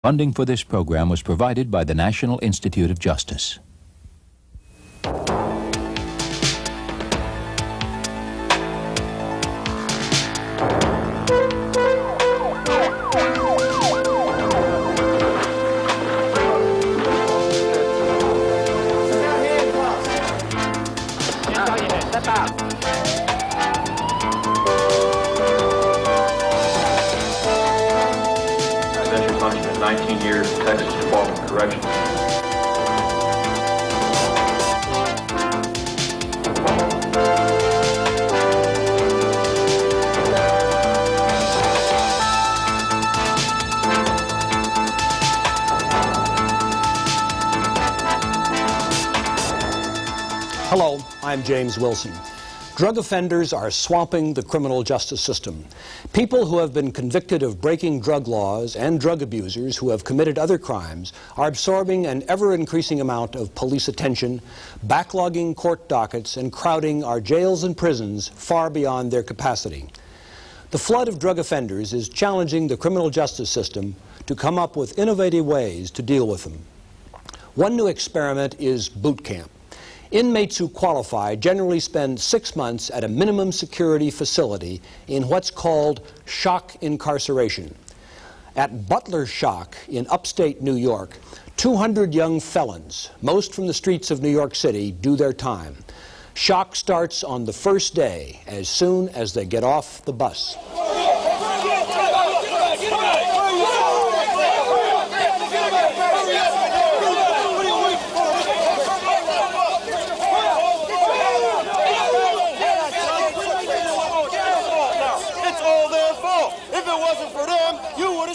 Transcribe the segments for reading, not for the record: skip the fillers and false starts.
Funding for this program was provided by the National Institute of Justice. Punishment, 19 years, Texas Department of Corrections. Hello, I'm James Wilson. Drug offenders are swamping the criminal justice system. People who have been convicted of breaking drug laws and drug abusers who have committed other crimes are absorbing an ever-increasing amount of police attention, backlogging court dockets, and crowding our jails and prisons far beyond their capacity. The flood of drug offenders is challenging the criminal justice system to come up with innovative ways to deal with them. One new experiment is boot camp. Inmates who qualify generally spend 6 months at a minimum security facility in what's called shock-incarceration. At Butler Shock in upstate New York, 200 young felons, most from the streets of New York City, do their time. Shock starts on the first day, as soon as they get off the bus.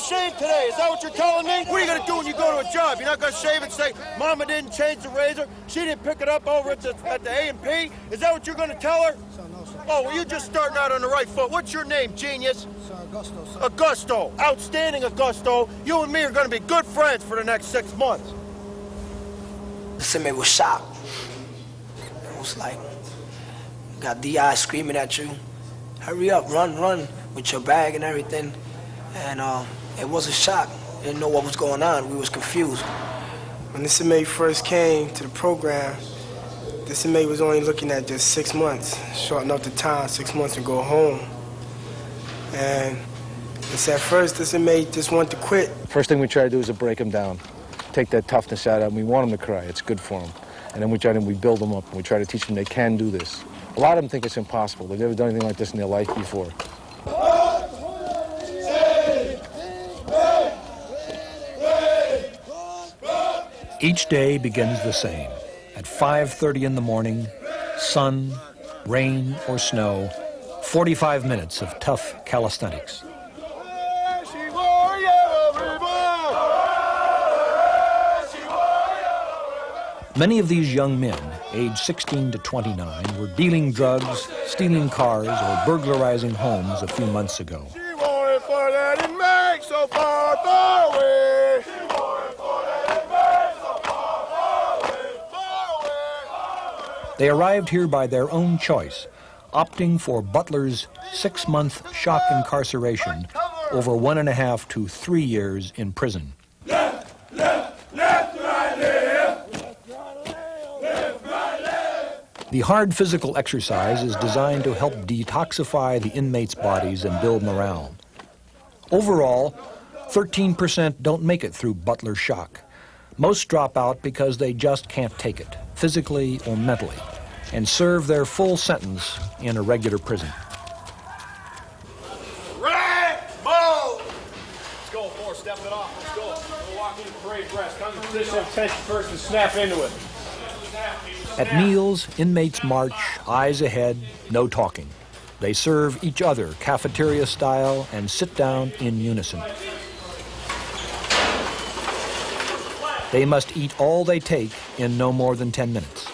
Shave today, is that what you're telling me? What are you going to do when you go to a job? You're not going to shave and say, Mama didn't change the razor, she didn't pick it up over at the A&P? Is that what you're going to tell her? No, sir. Oh, well, you're just starting out on the right foot. What's your name, genius? Sir, Augusto, sir. Augusto. Outstanding, Augusto. You and me are going to be good friends for the next 6 months. The inmate was shocked. It was like, got DI screaming at you, hurry up, run with your bag and everything. And it was a shock. Didn't know what was going on. We was confused. When this inmate first came to the program, this inmate was only looking at just 6 months, shorten up the time, 6 months to go home. And it's at first this inmate just wanted to quit. First thing we try to do is to break him down, take that toughness out of him. We want him to cry. It's good for him. And then we build them up, and we try to teach them they can do this. A lot of them think it's impossible. They've never done anything like this in their life before. Each day begins the same. At 5:30 in the morning, sun, rain, or snow, 45 minutes of tough calisthenics. Many of these young men, aged 16 to 29, were dealing drugs, stealing cars, or burglarizing homes a few months ago. They arrived here by their own choice, opting for Butler's 6-month shock incarceration over 1.5 to 3 years in prison. Left, right, left. The hard physical exercise is designed to help detoxify the inmates' bodies and build morale. Overall, 13% don't make it through Butler Shock. Most drop out because they just can't take it, physically or mentally, and serve their full sentence in a regular prison. Right, move! Let's go, Forrest, step it off. Let's go. We'll walk in parade dress. Come to position of attention first and snap into it. At meals, inmates march, eyes ahead, no talking. They serve each other cafeteria style and sit down in unison. They must eat all they take in no more than 10 minutes.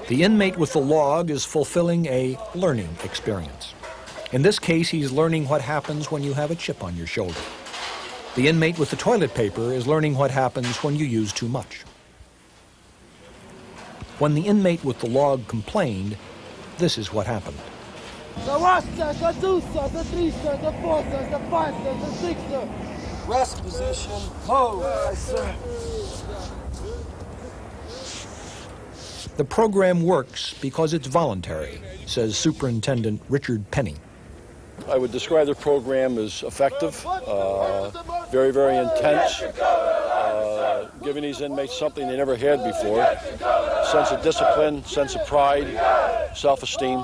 The inmate with the log is fulfilling a learning experience. In this case, he's learning what happens when you have a chip on your shoulder. The inmate with the toilet paper is learning what happens when you use too much. When the inmate with the log complained, this is what happened. The 1, sir, the 2, sir, the 3, sir, the 4, sir, the 5, sir, the 6, sir. Rest position. Hold. Yes, sir. The program works because it's voluntary, says Superintendent Richard Penny. I would describe the program as effective, very, very intense, giving these inmates something they never had before, sense of discipline, sense of pride, self-esteem.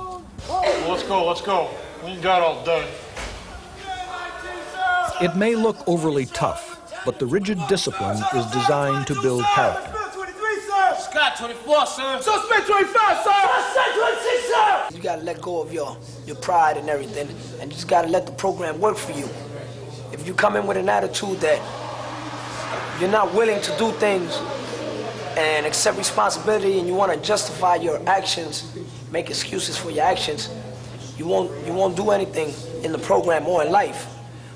Let's go, let's go. We ain't got all done. It may look overly tough, but the rigid discipline is designed to build character. Scott, 24, sir. Suspect 25, sir. Suspect 26, sir. You gotta let go of your pride and everything, and you just gotta let the program work for you. If you come in with an attitude that you're not willing to do things and accept responsibility, and you want to justify your actions, make excuses for your actions, you won't do anything in the program or in life.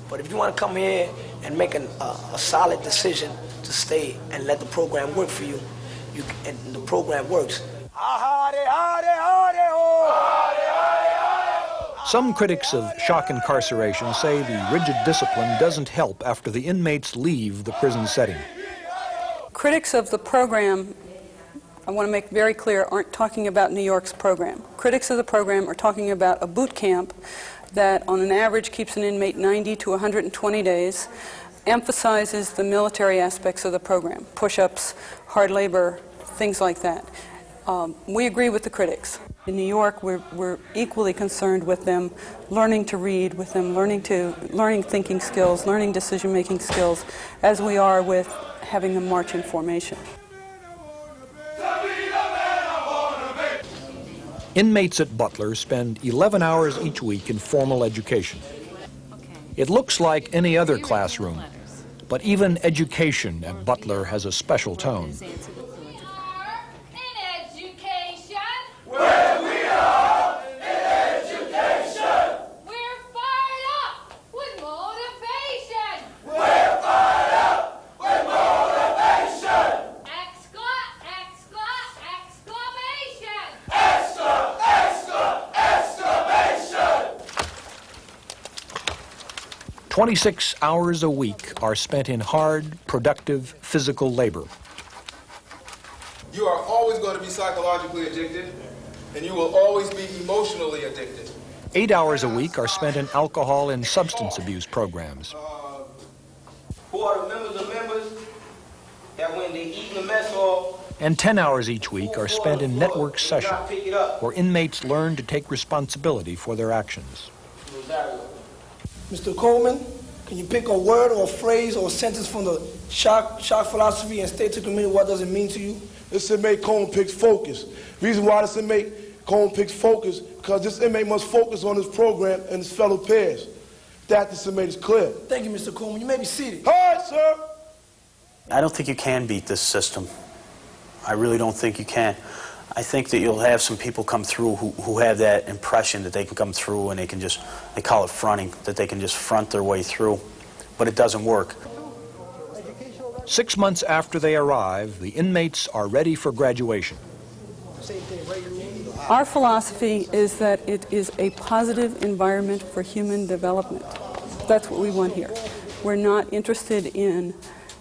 But if you want to come here and make a solid decision to stay and let the program work for you, and the program works. Some critics of shock incarceration say the rigid discipline doesn't help after the inmates leave the prison setting. Critics of the program, I want to make very clear, aren't talking about New York's program. Critics of the program are talking about a boot camp that on an average keeps an inmate 90 to 120 days, emphasizes the military aspects of the program, push-ups, hard labor, things like that. We agree with the critics. In New York, we're equally concerned with them learning to read, with them learning thinking skills, learning decision-making skills, as we are with having them march in formation. Inmates at Butler spend 11 hours each week in formal education. It looks like any other classroom, but even education at Butler has a special tone. Exclamation! 26 hours a week are spent in hard, productive physical labor. You are always going to be psychologically addicted, and you will always be emotionally addicted. 8 hours a week are spent in alcohol and substance abuse programs. Who are the members of members that when they eat in the mess hall, And 10 hours each week are spent in network session, where inmates learn to take responsibility for their actions. Mr. Coleman, can you pick a word or a phrase or a sentence from the shock philosophy and state to the community what does it mean to you? This inmate Coleman picks focus. Reason why this inmate Coleman picks focus, because this inmate must focus on his program and his fellow peers. That this inmate is clear. Thank you, Mr. Coleman. You may be seated. All right, sir. I don't think you can beat this system. I really don't think you can. I think that you'll have some people come through who have that impression that they can come through and they can just, they call it fronting, that they can just front their way through. But it doesn't work. 6 months after they arrive, the inmates are ready for graduation. Our philosophy is that it is a positive environment for human development. That's what we want here. We're not interested in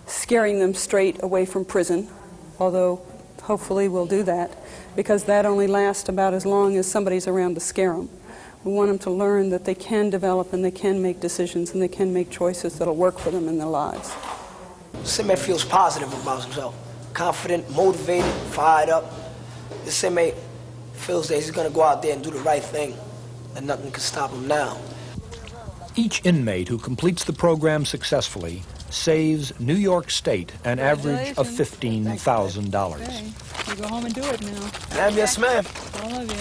scaring them straight away from prison, although hopefully we'll do that, because that only lasts about as long as somebody's around to scare them. We want them to learn that they can develop and they can make decisions and they can make choices that'll work for them in their lives. This inmate feels positive about himself, confident, motivated, fired up. This inmate feels that he's going to go out there and do the right thing, and nothing can stop him now. Each inmate who completes the program successfully saves New York State an average of $15,000. Okay. You go home and do it now. Ma'am, yes, ma'am. All of you.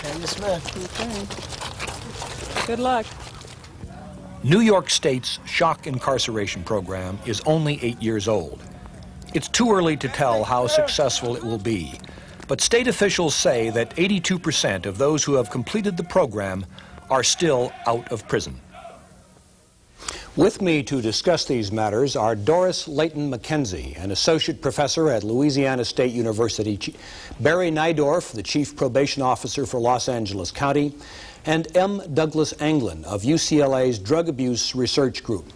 Ma'am, yes, ma'am. Okay. Good luck. New York State's shock incarceration program is only 8 years old. It's too early to tell how successful it will be, but state officials say that 82% of those who have completed the program are still out of prison. With me to discuss these matters are Doris Layton McKenzie, an associate professor at Louisiana State University, Barry Nydorf, the chief probation officer for Los Angeles County, and M. Douglas Anglin of UCLA's Drug Abuse Research Group.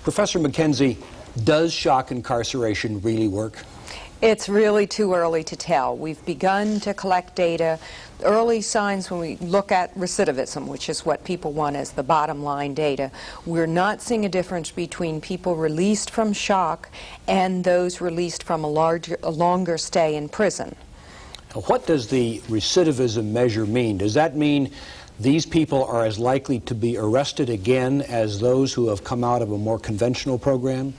Professor McKenzie, does shock incarceration really work? It's really too early to tell. We've begun to collect data. Early signs when we look at recidivism, which is what people want as the bottom line data, we're not seeing a difference between people released from shock and those released from a longer stay in prison. What does the recidivism measure mean? Does that mean these people are as likely to be arrested again as those who have come out of a more conventional program?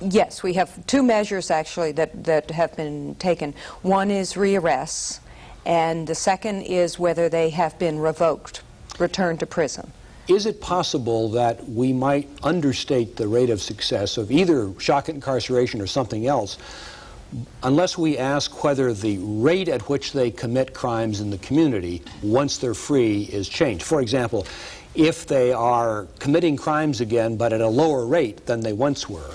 Yes, we have two measures actually that have been taken. One is rearrests, and the second is whether they have been revoked, returned to prison. Is it possible that we might understate the rate of success of either shock incarceration or something else unless we ask whether the rate at which they commit crimes in the community once they're free is changed? For example, if they are committing crimes again but at a lower rate than they once were,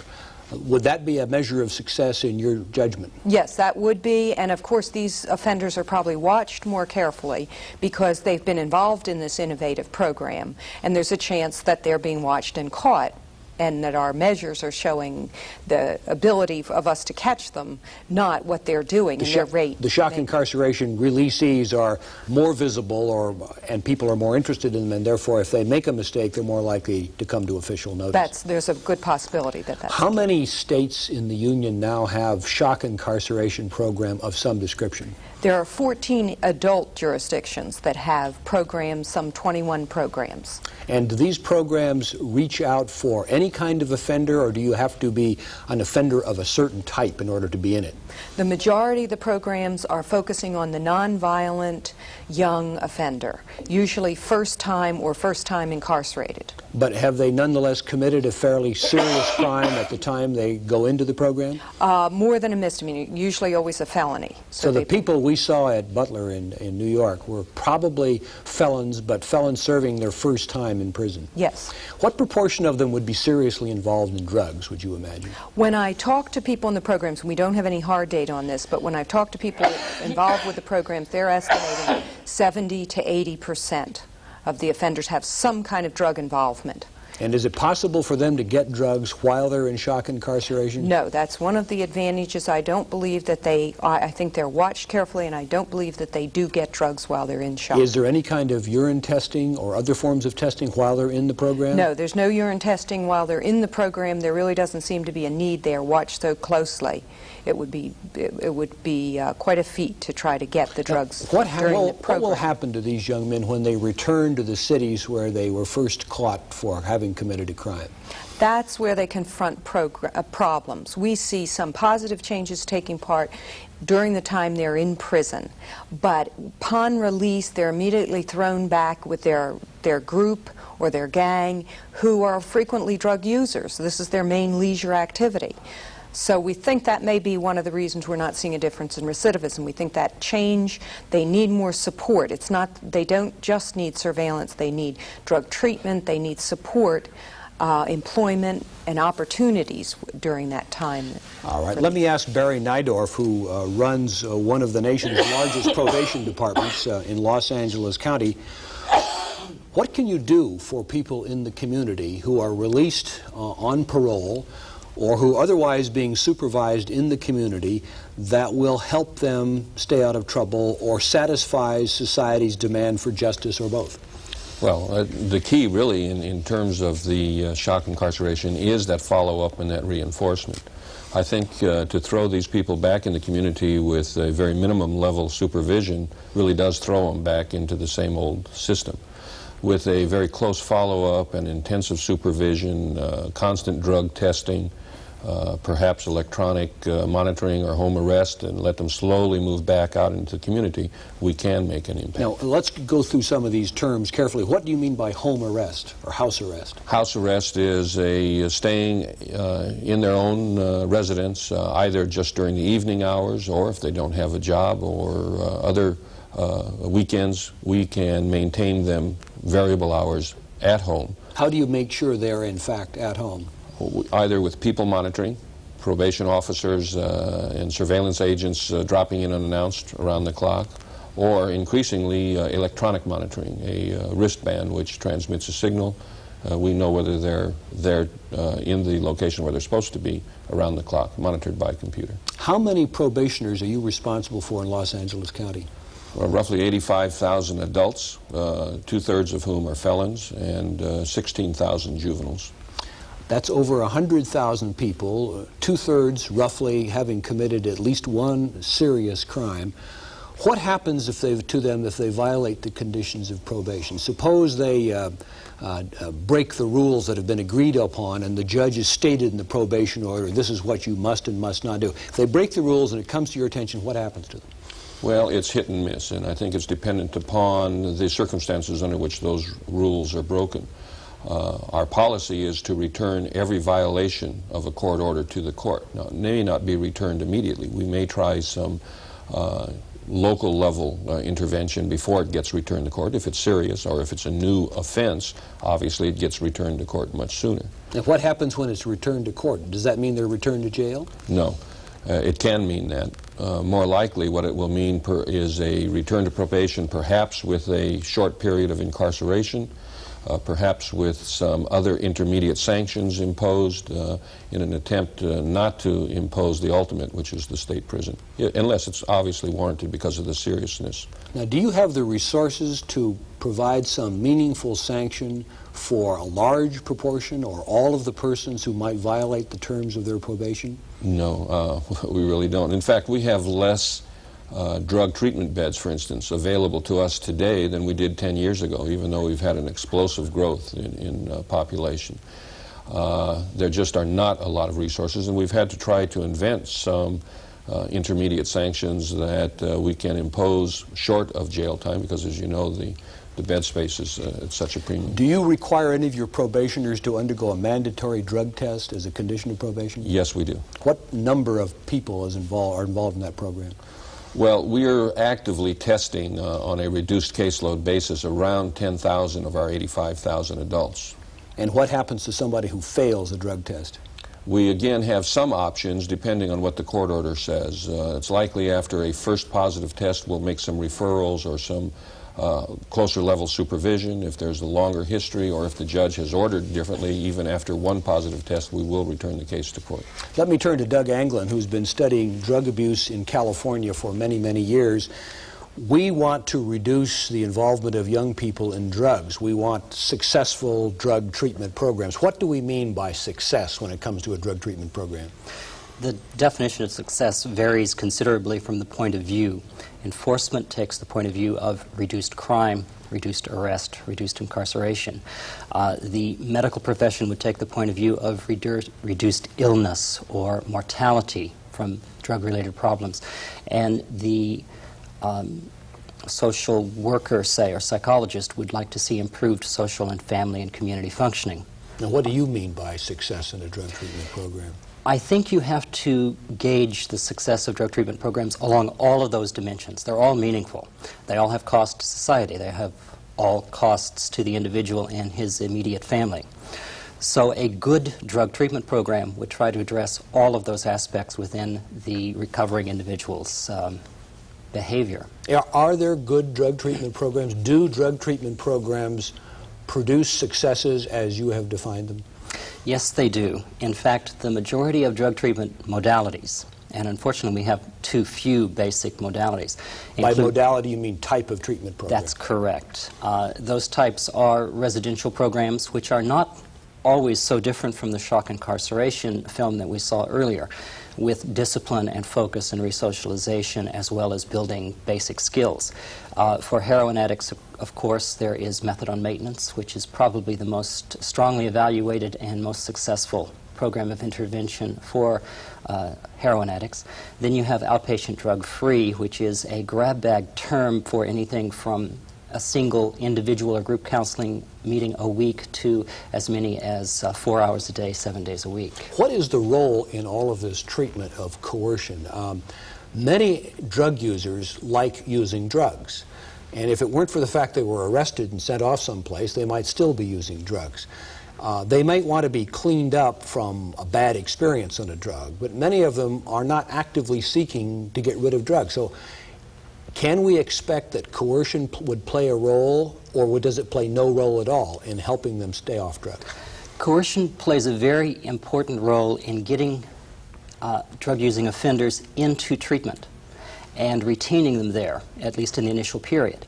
would that be a measure of success in your judgment? Yes, that would be, and of course these offenders are probably watched more carefully because they've been involved in this innovative program, and there's a chance that they're being watched and caught, and that our measures are showing the ability of us to catch them, not what they're doing and their rate. The shock incarceration releasees are more visible, and people are more interested in them, and therefore if they make a mistake, they're more likely to come to official notice. There's a good possibility that that's How many states in the Union now have shock incarceration program of some description? There are 14 adult jurisdictions that have programs, some 21 programs. And do these programs reach out for any kind of offender, or do you have to be an offender of a certain type in order to be in it? The majority of the programs are focusing on the nonviolent young offender, usually first time or first time incarcerated. But have they nonetheless committed a fairly serious crime at the time they go into the program? More than a misdemeanor, usually always a felony. So the people we saw at Butler in New York were probably felons, but felons serving their first time in prison. Yes. What proportion of them would be seriously involved in drugs, would you imagine? When I talk to people in the programs, we don't have any hard data on this, but when I've talked to people involved with the programs, they're estimating 70 to 80% of the offenders have some kind of drug involvement. And is it possible for them to get drugs while they're in shock incarceration? No, that's one of the advantages. I don't believe that I think they're watched carefully, and I don't believe that they do get drugs while they're in shock. Is there any kind of urine testing or other forms of testing while they're in the program? No, there's no urine testing while they're in the program. There really doesn't seem to be a need. They are watched so closely. It would be quite a feat to try to get the drugs during the program. What will happen to these young men when they return to the cities where they were first caught for having committed a crime? That's where they confront problems. We see some positive changes taking part during the time they're in prison, but upon release they're immediately thrown back with their group or their gang, who are frequently drug users. This is their main leisure activity. So we think that may be one of the reasons we're not seeing a difference in recidivism. We think that change, they need more support. It's not, they don't just need surveillance, they need drug treatment, they need support, employment, and opportunities during that time. All right, let me ask Barry Nydorf, who runs one of the nation's largest probation departments in Los Angeles County. What can you do for people in the community who are released on parole or who are otherwise being supervised in the community that will help them stay out of trouble or satisfies society's demand for justice, or both? Well, the key really in terms of the shock incarceration is that follow-up and that reinforcement. I think to throw these people back in the community with a very minimum level supervision really does throw them back into the same old system. With a very close follow-up and intensive supervision, constant drug testing, perhaps electronic monitoring or home arrest, and let them slowly move back out into the community, we can make an impact. Now, let's go through some of these terms carefully. What do you mean by home arrest or house arrest? House arrest is a staying in their own residence, either just during the evening hours, or if they don't have a job or other weekends, we can maintain them variable hours at home. How do you make sure they're in fact at home? Either with people monitoring, probation officers and surveillance agents dropping in unannounced around the clock, or increasingly electronic monitoring, a wristband which transmits a signal. We know whether they're in the location where they're supposed to be around the clock, monitored by computer. How many probationers are you responsible for in Los Angeles County? Roughly 85,000 adults, two-thirds of whom are felons, and 16,000 juveniles. That's over 100,000 people, two-thirds roughly having committed at least one serious crime. What happens to them if they violate the conditions of probation? Suppose they break the rules that have been agreed upon and the judge has stated in the probation order, this is what you must and must not do. If they break the rules and it comes to your attention, what happens to them? Well, it's hit and miss, and I think it's dependent upon the circumstances under which those rules are broken. Our policy is to return every violation of a court order to the court. Now, it may not be returned immediately. We may try some local level intervention before it gets returned to court. If it's serious or if it's a new offense, obviously it gets returned to court much sooner. And what happens when it's returned to court? Does that mean they're returned to jail? No. It can mean that. More likely what it will mean is a return to probation, perhaps with a short period of incarceration, perhaps with some other intermediate sanctions imposed in an attempt not to impose the ultimate, which is the state prison, unless it's obviously warranted because of the seriousness. Now, do you have the resources to provide some meaningful sanction for a large proportion or all of the persons who might violate the terms of their probation? No, we really don't. In fact, we have less drug treatment beds, for instance, available to us today than we did 10 years ago, even though we've had an explosive growth in population. There just are not a lot of resources, and we've had to try to invent some intermediate sanctions that we can impose short of jail time, because, as you know, the bed space is at such a premium. Do you require any of your probationers to undergo a mandatory drug test as a condition of probation? Yes, we do. What number of people are involved in that program? Well, we are actively testing on a reduced caseload basis around 10,000 of our 85,000 adults. And what happens to somebody who fails a drug test? We again have some options depending on what the court order says. It's likely after a first positive test we'll make some referrals or some closer level supervision. If there's a longer history or if the judge has ordered differently, even after one positive test, we will return the case to court. Let me turn to Doug Anglin, who's been studying drug abuse in California for many, many years. We want to reduce the involvement of young people in drugs. We want successful drug treatment programs. What do we mean by success when it comes to a drug treatment program? The definition of success varies considerably from the point of view. Enforcement takes the point of view of reduced crime, reduced arrest, reduced incarceration. The medical profession would take the point of view of reduced illness or mortality from drug-related problems. And the social worker, say, or psychologist would like to see improved social and family and community functioning. Now, what do you mean by success in a drug treatment program? I think you have to gauge the success of drug treatment programs along all of those dimensions. They're all meaningful. They all have cost to society. They have all costs to the individual and his immediate family. So a good drug treatment program would try to address all of those aspects within the recovering individual's behavior. Are there good drug treatment programs? Do drug treatment programs produce successes as you have defined them? Yes, they do. In fact, the majority of drug treatment modalities, and unfortunately we have too few basic modalities. By modality you mean type of treatment program? That's correct. Those types are residential programs, which are not always so different from the shock-incarceration film that we saw earlier, with discipline and focus and resocialization, as well as building basic skills. For heroin addicts, of course, there is methadone maintenance, which is probably the most strongly evaluated and most successful program of intervention for heroin addicts. Then you have outpatient drug-free, which is a grab bag term for anything from a single individual or group counseling meeting a week to as many as 4 hours a day, 7 days a week. What is the role in all of this treatment of coercion? Many drug users like using drugs. And if it weren't for the fact they were arrested and sent off someplace, they might still be using drugs. They might want to be cleaned up from a bad experience on a drug, but many of them are not actively seeking to get rid of drugs. So can we expect that coercion would play a role, or does it play no role at all in helping them stay off drugs? Coercion plays a very important role in getting drug-using offenders into treatment and retaining them there, at least in the initial period.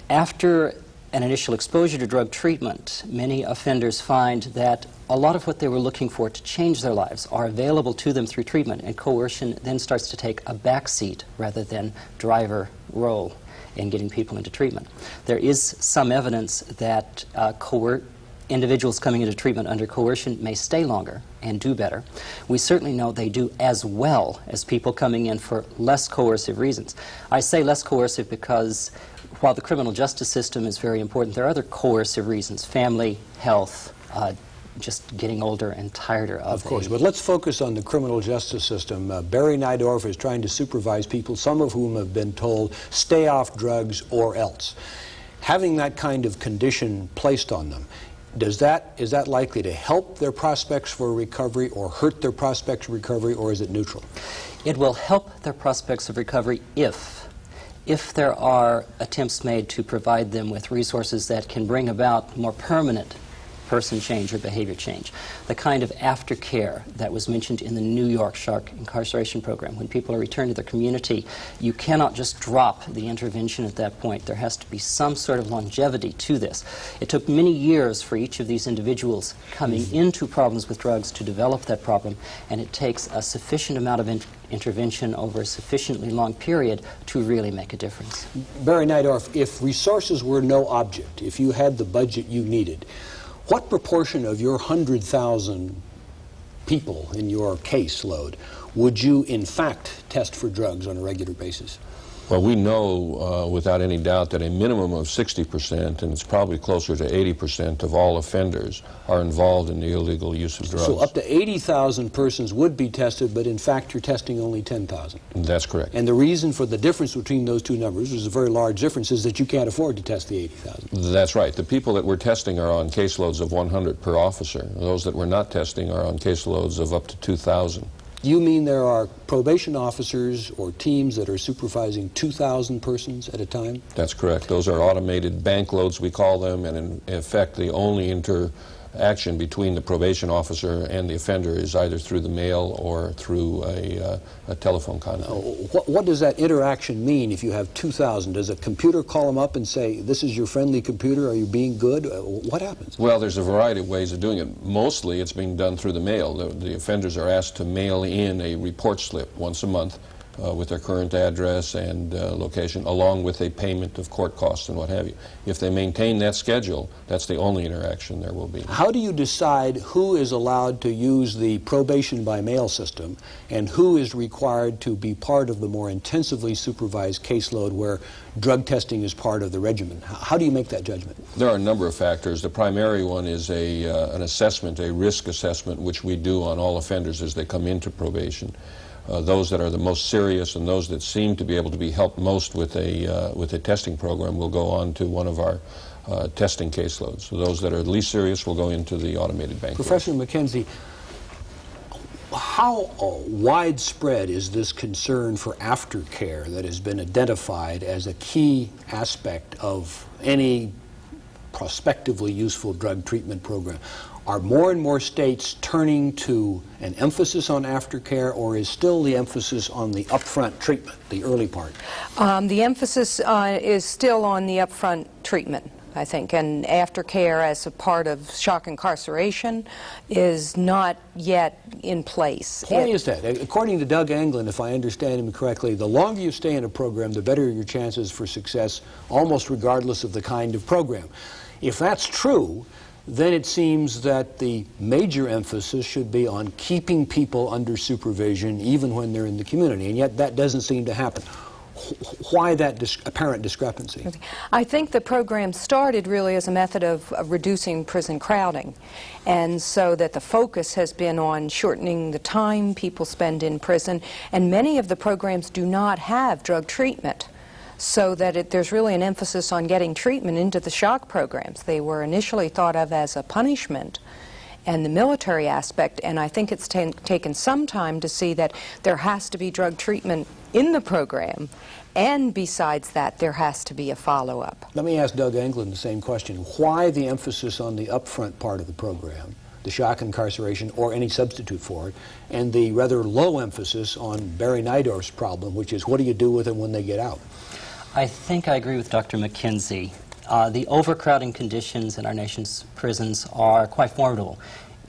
After an initial exposure to drug treatment, many offenders find that a lot of what they were looking for to change their lives are available to them through treatment, and coercion then starts to take a backseat rather than driver role in getting people into treatment. There is some evidence that individuals coming into treatment under coercion may stay longer and do better. We certainly know they do as well as people coming in for less coercive reasons. I say less coercive because while the criminal justice system is very important, there are other coercive reasons: family, health, just getting older and tireder of Of course, but let's focus on the criminal justice system. Barry Nydorf is trying to supervise people, some of whom have been told, stay off drugs or else. Having that kind of condition placed on them, is that likely to help their prospects for recovery or hurt their prospects of recovery, or is it neutral? It will help their prospects of recovery if there are attempts made to provide them with resources that can bring about more permanent person change or behavior change. The kind of aftercare that was mentioned in the New York shock-incarceration program. When people are returned to their community, you cannot just drop the intervention at that point. There has to be some sort of longevity to this. It took many years for each of these individuals coming into problems with drugs to develop that problem, and it takes a sufficient amount of intervention over a sufficiently long period to really make a difference. Barry Nydorf, if resources were no object, if you had the budget you needed, what proportion of your 100,000 people in your caseload would you in fact test for drugs on a regular basis? Well, we know without any doubt that a minimum of 60%, and it's probably closer to 80% of all offenders, are involved in the illegal use of drugs. So up to 80,000 persons would be tested, but in fact you're testing only 10,000. That's correct. And the reason for the difference between those two numbers, which is a very large difference, is that you can't afford to test the 80,000. That's right. The people that we're testing are on caseloads of 100 per officer. Those that we're not testing are on caseloads of up to 2,000. You mean there are probation officers or teams that are supervising 2,000 persons at a time? That's correct. Those are automated bank loads, we call them, and in effect the only interaction between the probation officer and the offender is either through the mail or through a telephone contact. What does that interaction mean if you have 2,000? Does a computer call them up and say, this is your friendly computer, are you being good? What happens? Well, there's a variety of ways of doing it. Mostly it's being done through the mail. The offenders are asked to mail in a report slip once a month with their current address and location, along with a payment of court costs and what have you. If they maintain that schedule, that's the only interaction there will be. How do you decide who is allowed to use the probation by mail system and who is required to be part of the more intensively supervised caseload where drug testing is part of the regimen? How do you make that judgment? There are a number of factors. The primary one is an assessment, a risk assessment, which we do on all offenders as they come into probation. Those that are the most serious and those that seem to be able to be helped most with a testing program will go on to one of our testing caseloads. So those that are least serious will go into the automated bank. Professor McKenzie, how widespread is this concern for aftercare that has been identified as a key aspect of any prospectively useful drug treatment program? Are more and more states turning to an emphasis on aftercare, or is still the emphasis on the upfront treatment, the early part? The emphasis is still on the upfront treatment, I think, and aftercare as a part of shock incarceration is not yet in place. Why is that? According to Doug Anglin, if I understand him correctly, the longer you stay in a program, the better your chances for success, almost regardless of the kind of program. If that's true, then it seems that the major emphasis should be on keeping people under supervision even when they're in the community, and yet that doesn't seem to happen. Why that apparent discrepancy? I think the program started really as a method of reducing prison crowding, and so that the focus has been on shortening the time people spend in prison, and many of the programs do not have drug treatment. so that there's really an emphasis on getting treatment into the shock programs. They were initially thought of as a punishment and the military aspect, and I think it's taken some time to see that there has to be drug treatment in the program, and besides that, there has to be a follow-up. Let me ask Doug Englund the same question. Why the emphasis on the upfront part of the program, the shock incarceration or any substitute for it, and the rather low emphasis on Barry Nidorf's problem, which is what do you do with them when they get out? I think I agree with Dr. McKenzie. The overcrowding conditions in our nation's prisons are quite formidable.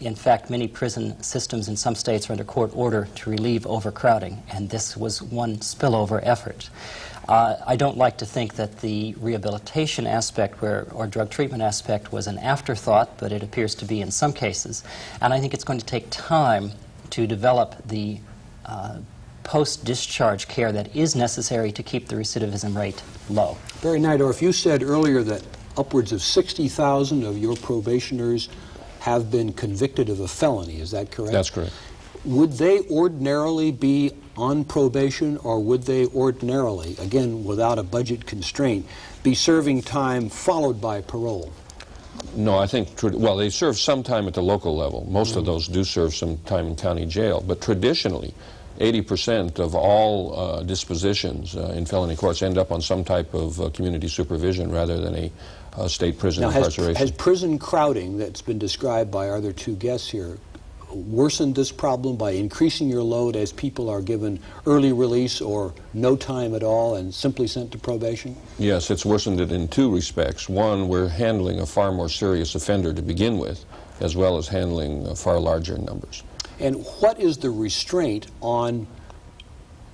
In fact, many prison systems in some states are under court order to relieve overcrowding, and this was one spillover effort. I don't like to think that the rehabilitation aspect or drug treatment aspect was an afterthought, but it appears to be in some cases. And I think it's going to take time to develop the post-discharge care that is necessary to keep the recidivism rate low. Barry Nidorf, you said earlier that upwards of 60,000 of your probationers have been convicted of a felony. Is that correct? That's correct. Would they ordinarily be on probation, or would they ordinarily, again without a budget constraint, be serving time followed by parole? No, I think, well, they serve some time at the local level. Most of those do serve some time in county jail, but traditionally 80% of all dispositions in felony courts end up on some type of community supervision rather than a state prison incarceration. Has prison crowding that's been described by our other two guests here worsened this problem by increasing your load as people are given early release or no time at all and simply sent to probation? Yes, it's worsened it in two respects. One, we're handling a far more serious offender to begin with, as well as handling far larger numbers. And what is the restraint on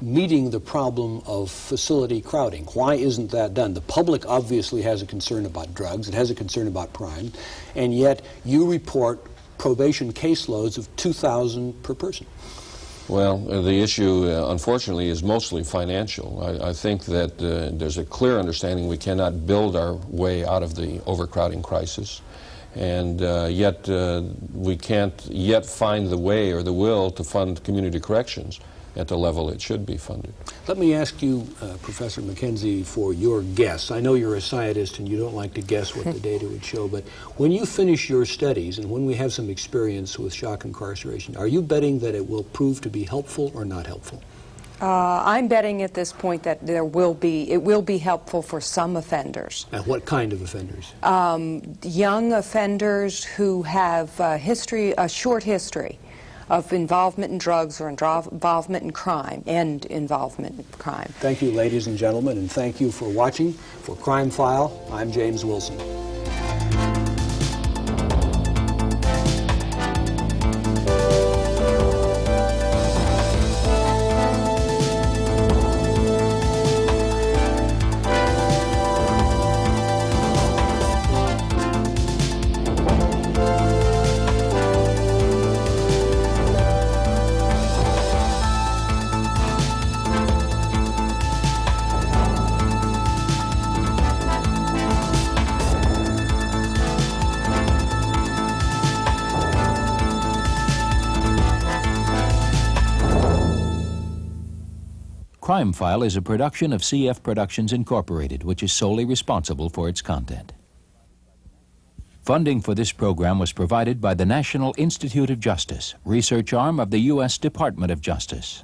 meeting the problem of facility crowding? Why isn't that done? The public obviously has a concern about drugs, it has a concern about crime, and yet you report probation caseloads of 2,000 per person. Well, the issue, unfortunately, is mostly financial. I think that there's a clear understanding we cannot build our way out of the overcrowding crisis. And yet we can't yet find the way or the will to fund community corrections at the level it should be funded. Let me ask you, Professor McKenzie, for your guess. I know you're a scientist and you don't like to guess what the data would show, but when you finish your studies and when we have some experience with shock incarceration, are you betting that it will prove to be helpful or not helpful? I'm betting at this point that it will be helpful for some offenders. And what kind of offenders? Young offenders who have a short history of involvement in drugs or involvement in crime, and involvement in crime. Thank you, ladies and gentlemen, and thank you for watching. For Crime File, I'm James Wilson. Crime File is a production of CF Productions Incorporated, which is solely responsible for its content. Funding for this program was provided by the National Institute of Justice, research arm of the U.S. Department of Justice.